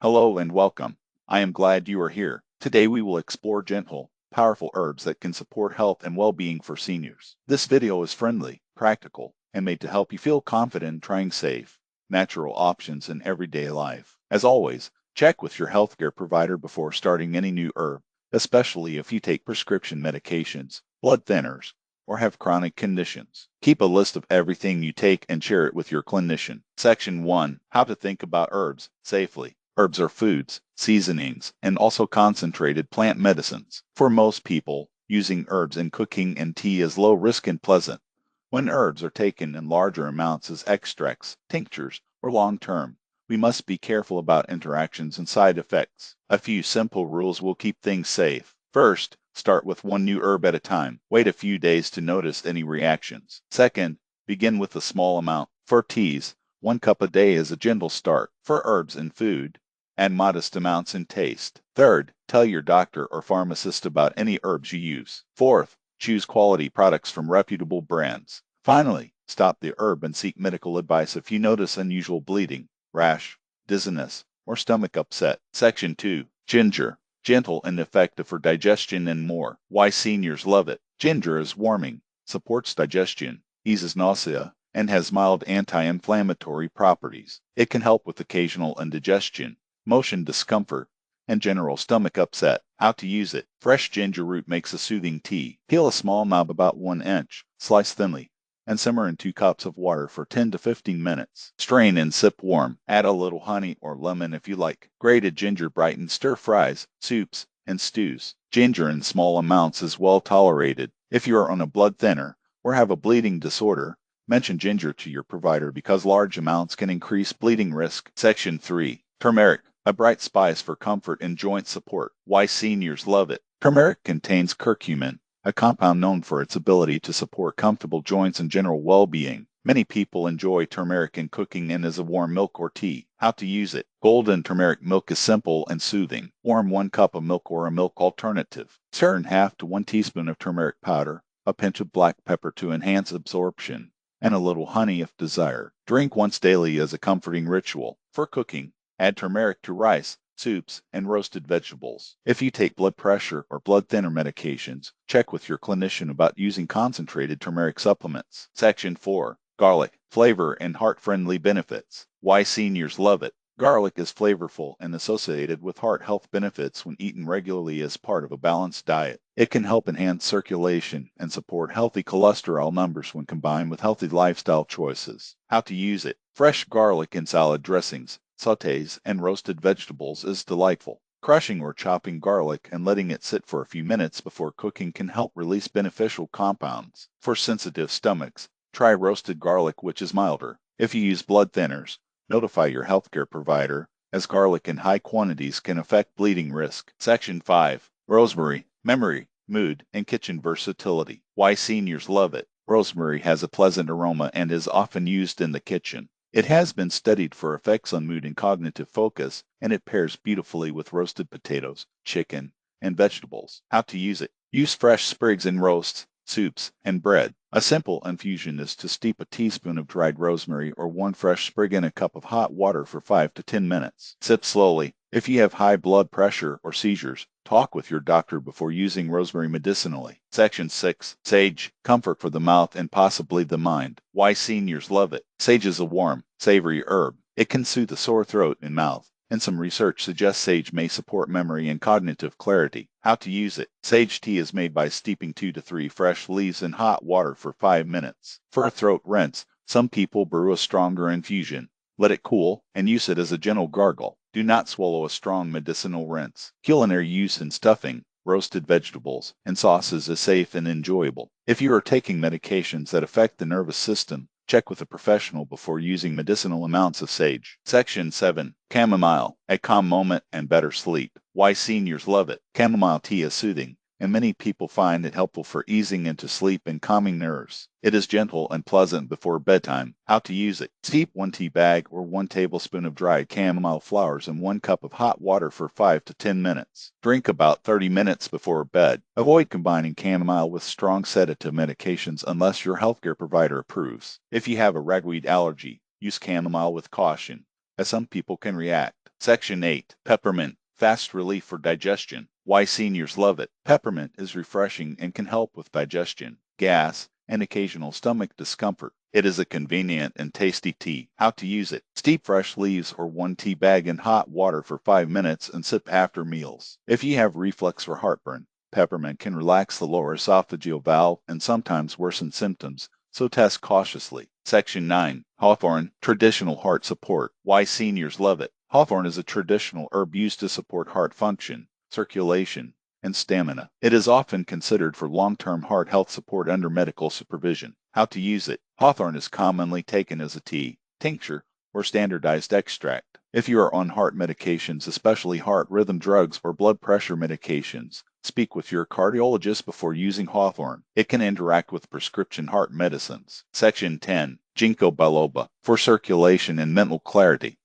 Hello and welcome. I am glad you are here. Today we will explore gentle, powerful herbs that can support health and well-being for seniors. This video is friendly, practical, and made to help you feel confident in trying safe, natural options in everyday life. As always, check with your healthcare provider before starting any new herb, especially if you take prescription medications, blood thinners, or have chronic conditions. Keep a list of everything you take and share it with your clinician. Section 1. How to think about herbs safely. Herbs are foods, seasonings, and also concentrated plant medicines. For most people, using herbs in cooking and tea is low risk and pleasant. When herbs are taken in larger amounts as extracts, tinctures, or long term, we must be careful about interactions and side effects. A few simple rules will keep things safe. First, start with one new herb at a time. Wait a few days to notice any reactions. Second, begin with a small amount. For teas, 1 cup a day is a gentle start. For herbs and food, add modest amounts in taste. Third, tell your doctor or pharmacist about any herbs you use. Fourth, choose quality products from reputable brands. Finally, stop the herb and seek medical advice if you notice unusual bleeding, rash, dizziness, or stomach upset. Section 2. Ginger. Gentle and effective for digestion and more. Why seniors love it. Ginger is warming, supports digestion, eases nausea, and has mild anti-inflammatory properties. It can help with occasional indigestion, motion discomfort, and general stomach upset. How to use it. Fresh ginger root makes a soothing tea. Peel a small knob about 1 inch, slice thinly, and simmer in 2 cups of water for 10 to 15 minutes. Strain and sip warm. Add a little honey or lemon if you like. Grated ginger brightens stir fries, soups, and stews. Ginger in small amounts is well tolerated. If you are on a blood thinner or have a bleeding disorder, mention ginger to your provider because large amounts can increase bleeding risk. Section 3. Turmeric, a bright spice for comfort and joint support. Why seniors love it. Turmeric contains curcumin, a compound known for its ability to support comfortable joints and general well-being. Many people enjoy turmeric in cooking and as a warm milk or tea. How to use it. Golden turmeric milk is simple and soothing. Warm 1 cup of milk or a milk alternative. Stir in half to 1 teaspoon of turmeric powder, a pinch of black pepper to enhance absorption, and a little honey if desired. Drink once daily as a comforting ritual. For cooking, add turmeric to rice, soups, and roasted vegetables. If you take blood pressure or blood thinner medications, check with your clinician about using concentrated turmeric supplements. Section 4. Garlic, flavor and heart-friendly benefits. Why seniors love it. Garlic is flavorful and associated with heart health benefits when eaten regularly as part of a balanced diet. It can help enhance circulation and support healthy cholesterol numbers when combined with healthy lifestyle choices. How to use it. Fresh garlic in salad dressings, sautés, and roasted vegetables is delightful. Crushing or chopping garlic and letting it sit for a few minutes before cooking can help release beneficial compounds. For sensitive stomachs, try roasted garlic, which is milder. If you use blood thinners, notify your healthcare provider, as garlic in high quantities can affect bleeding risk. Section 5. Rosemary, memory, mood, and kitchen versatility. Why seniors love it. Rosemary has a pleasant aroma and is often used in the kitchen. It has been studied for effects on mood and cognitive focus, and it pairs beautifully with roasted potatoes, chicken, and vegetables. How to use it. Use fresh sprigs in roasts, soups, and bread. A simple infusion is to steep a teaspoon of dried rosemary or 1 fresh sprig in a cup of hot water for 5 to 10 minutes. Sip slowly. If you have high blood pressure or seizures, talk with your doctor before using rosemary medicinally. Section 6. Sage, comfort for the mouth and possibly the mind. Why seniors love it. Sage is a warm, savory herb. It can soothe a sore throat and mouth, and some research suggests sage may support memory and cognitive clarity. How to use it. Sage tea is made by steeping 2 to 3 fresh leaves in hot water for 5 minutes. For a throat rinse, some people brew a stronger infusion. Let it cool and use it as a gentle gargle. Do not swallow a strong medicinal rinse. Culinary use in stuffing, roasted vegetables, and sauces is safe and enjoyable. If you are taking medications that affect the nervous system, check with a professional before using medicinal amounts of sage. Section 7. Chamomile, a calm moment and better sleep. Why seniors love it. Chamomile tea is soothing, and many people find it helpful for easing into sleep and calming nerves. It is gentle and pleasant before bedtime. How to use it. Steep 1 tea bag or 1 tablespoon of dried chamomile flowers in 1 cup of hot water for 5 to 10 minutes. Drink about 30 minutes before bed. Avoid combining chamomile with strong sedative medications unless your healthcare provider approves. If you have a ragweed allergy, use chamomile with caution, as some people can react. Section 8. Peppermint. Fast relief for digestion. Why seniors love it. Peppermint is refreshing and can help with digestion, gas, and occasional stomach discomfort. It is a convenient and tasty tea. How to use it. Steep fresh leaves or 1 tea bag in hot water for 5 minutes and sip after meals. If you have reflux or heartburn, peppermint can relax the lower esophageal valve and sometimes worsen symptoms, so test cautiously. Section 9. Hawthorn. Traditional heart support. Why seniors love it. Hawthorn is a traditional herb used to support heart function, circulation, and stamina. It is often considered for long-term heart health support under medical supervision. How to use it. Hawthorn is commonly taken as a tea, tincture, or standardized extract. If you are on heart medications, especially heart rhythm drugs or blood pressure medications, speak with your cardiologist before using Hawthorn. It can interact with prescription heart medicines. Section 10. Ginkgo biloba. For circulation and mental clarity.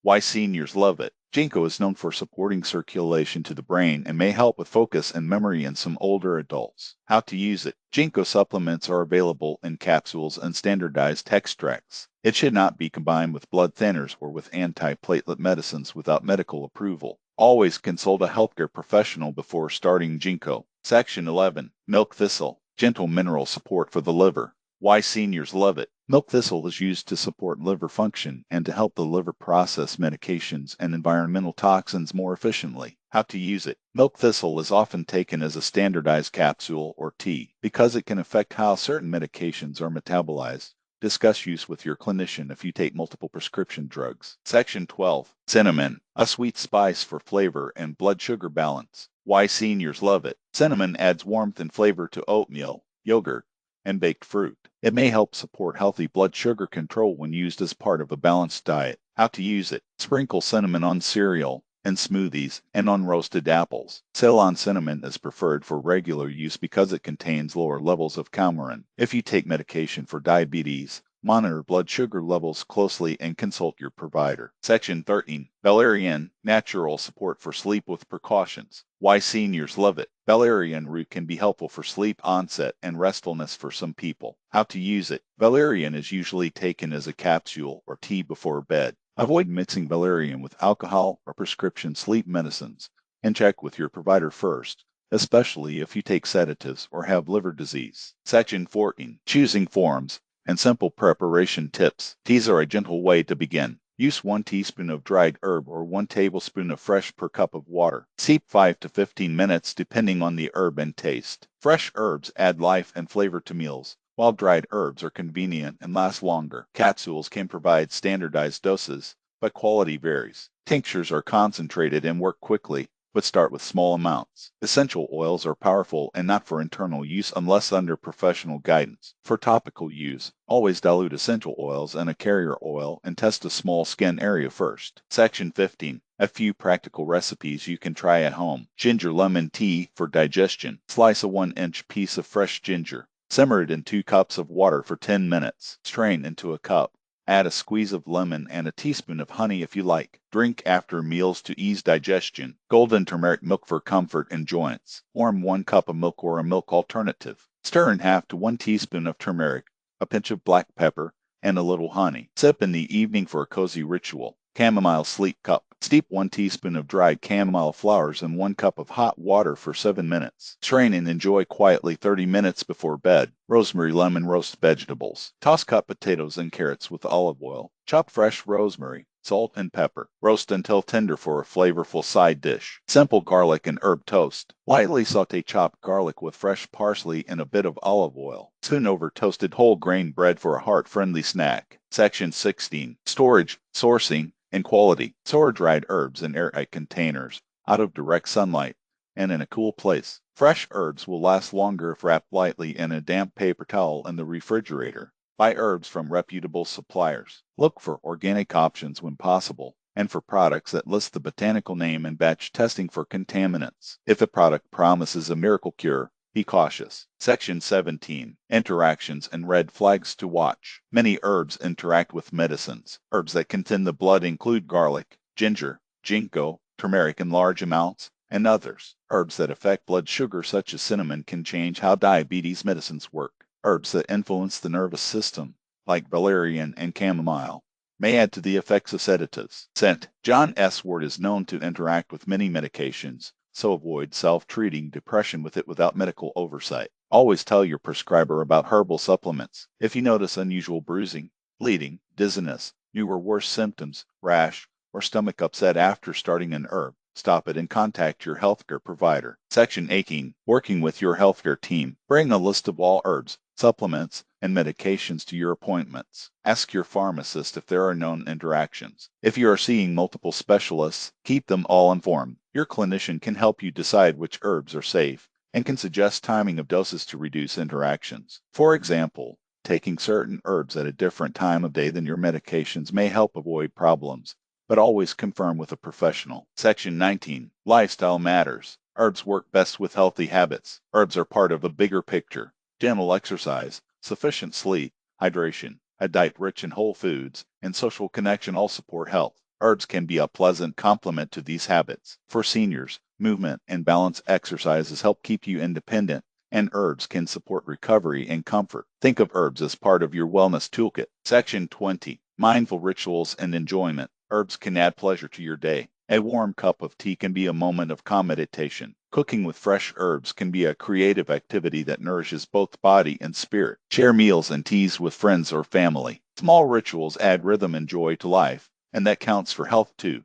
Why seniors love it. Ginkgo is known for supporting circulation to the brain and may help with focus and memory in some older adults. How to use it. Ginkgo supplements are available in capsules and standardized extracts. It should not be combined with blood thinners or with antiplatelet medicines without medical approval. Always consult a healthcare professional before starting Ginkgo. Section 11. Milk thistle. Gentle mineral support for the liver. Why seniors love it. Milk thistle is used to support liver function and to help the liver process medications and environmental toxins more efficiently. How to use it. Milk thistle is often taken as a standardized capsule or tea because it can affect how certain medications are metabolized. Discuss use with your clinician if you take multiple prescription drugs. Section 12. Cinnamon. A sweet spice for flavor and blood sugar balance. Why seniors love it. Cinnamon adds warmth and flavor to oatmeal, yogurt, and baked fruit. It may help support healthy blood sugar control when used as part of a balanced diet. How to use it. Sprinkle cinnamon on cereal, in smoothies, and on roasted apples. Ceylon cinnamon is preferred for regular use because it contains lower levels of coumarin. If you take medication for diabetes, monitor blood sugar levels closely and consult your provider. Section 13. Valerian. Natural support for sleep with precautions. Why seniors love it. Valerian root can be helpful for sleep onset and restfulness for some people. How to use it. Valerian is usually taken as a capsule or tea before bed. Avoid mixing valerian with alcohol or prescription sleep medicines, and check with your provider first, especially if you take sedatives or have liver disease. Section 14. Choosing forms and simple preparation tips. Teas are a gentle way to begin. Use 1 teaspoon of dried herb or 1 tablespoon of fresh per cup of water. Steep 5 to 15 minutes depending on the herb and taste. Fresh herbs add life and flavor to meals, while dried herbs are convenient and last longer. Capsules can provide standardized doses, but quality varies. Tinctures are concentrated and work quickly, but start with small amounts. Essential oils are powerful and not for internal use unless under professional guidance. For topical use, always dilute essential oils in a carrier oil and test a small skin area first. Section 15. A few practical recipes you can try at home. Ginger lemon tea for digestion. Slice a 1-inch piece of fresh ginger. Simmer it in 2 cups of water for 10 minutes. Strain into a cup. Add a squeeze of lemon and a teaspoon of honey if you like. Drink after meals to ease digestion. Golden turmeric milk for comfort and joints. Warm 1 cup of milk or a milk alternative. Stir in half to 1 teaspoon of turmeric, a pinch of black pepper, and a little honey. Sip in the evening for a cozy ritual. Chamomile sleep cup. Steep 1 teaspoon of dried chamomile flowers in 1 cup of hot water for 7 minutes. Strain and enjoy quietly 30 minutes before bed. Rosemary lemon roast vegetables. Toss cut potatoes and carrots with olive oil. Chop fresh rosemary, salt, and pepper. Roast until tender for a flavorful side dish. Simple garlic and herb toast. Lightly saute chopped garlic with fresh parsley and a bit of olive oil. Spoon over toasted whole grain bread for a heart-friendly snack. Section 16. Storage, sourcing, and quality. Store dried herbs in airtight containers, out of direct sunlight, and in a cool place. Fresh herbs will last longer if wrapped lightly in a damp paper towel in the refrigerator. Buy herbs from reputable suppliers. Look for organic options when possible, and for products that list the botanical name and batch testing for contaminants. If a product promises a miracle cure, be cautious. Section 17. Interactions and red flags to watch. Many herbs interact with medicines. Herbs that contain the blood include garlic, ginger, ginkgo, turmeric in large amounts, and others. Herbs that affect blood sugar such as cinnamon can change how diabetes medicines work. Herbs that influence the nervous system, like valerian and chamomile, may add to the effects of sedatives. Scent. John S. Ward is known to interact with many medications, so avoid self-treating depression with it without medical oversight. Always tell your prescriber about herbal supplements. If you notice unusual bruising, bleeding, dizziness, new or worse symptoms, rash, or stomach upset after starting an herb, stop it and contact your healthcare provider. Section 18. Working with your healthcare team. Bring a list of all herbs, supplements, and medications to your appointments. Ask your pharmacist if there are known interactions. If you are seeing multiple specialists, keep them all informed. Your clinician can help you decide which herbs are safe and can suggest timing of doses to reduce interactions. For example, taking certain herbs at a different time of day than your medications may help avoid problems, but always confirm with a professional. Section 19. Lifestyle matters. Herbs work best with healthy habits. Herbs are part of a bigger picture. Gentle exercise, sufficient sleep, hydration, a diet rich in whole foods, and social connection all support health. Herbs can be a pleasant complement to these habits. For seniors, movement and balanced exercises help keep you independent, and herbs can support recovery and comfort. Think of herbs as part of your wellness toolkit. Section 20. Mindful rituals and enjoyment. Herbs can add pleasure to your day. A warm cup of tea can be a moment of calm meditation. Cooking with fresh herbs can be a creative activity that nourishes both body and spirit. Share meals and teas with friends or family. Small rituals add rhythm and joy to life, and that counts for health too.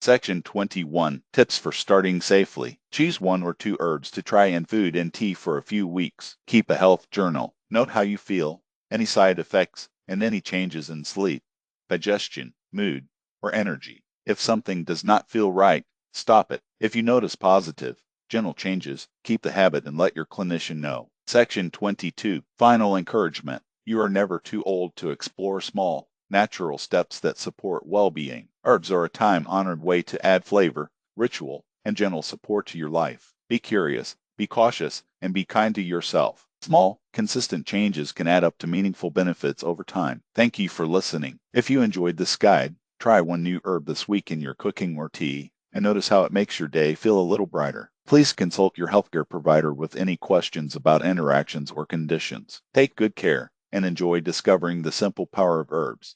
Section 21. Tips for starting safely. Choose one or two herbs to try in food and tea for a few weeks. Keep a health journal. Note how you feel, any side effects, and any changes in sleep, digestion, mood, or energy. If something does not feel right, stop it. If you notice positive, gentle changes, keep the habit and let your clinician know. Section 22. Final encouragement. You are never too old to explore small, natural steps that support well-being. Herbs are a time-honored way to add flavor, ritual, and gentle support to your life. Be curious, be cautious, and be kind to yourself. Small, consistent changes can add up to meaningful benefits over time. Thank you for listening. If you enjoyed this guide, try one new herb this week in your cooking or tea, and notice how it makes your day feel a little brighter. Please consult your healthcare provider with any questions about interactions or conditions. Take good care and enjoy discovering the simple power of herbs.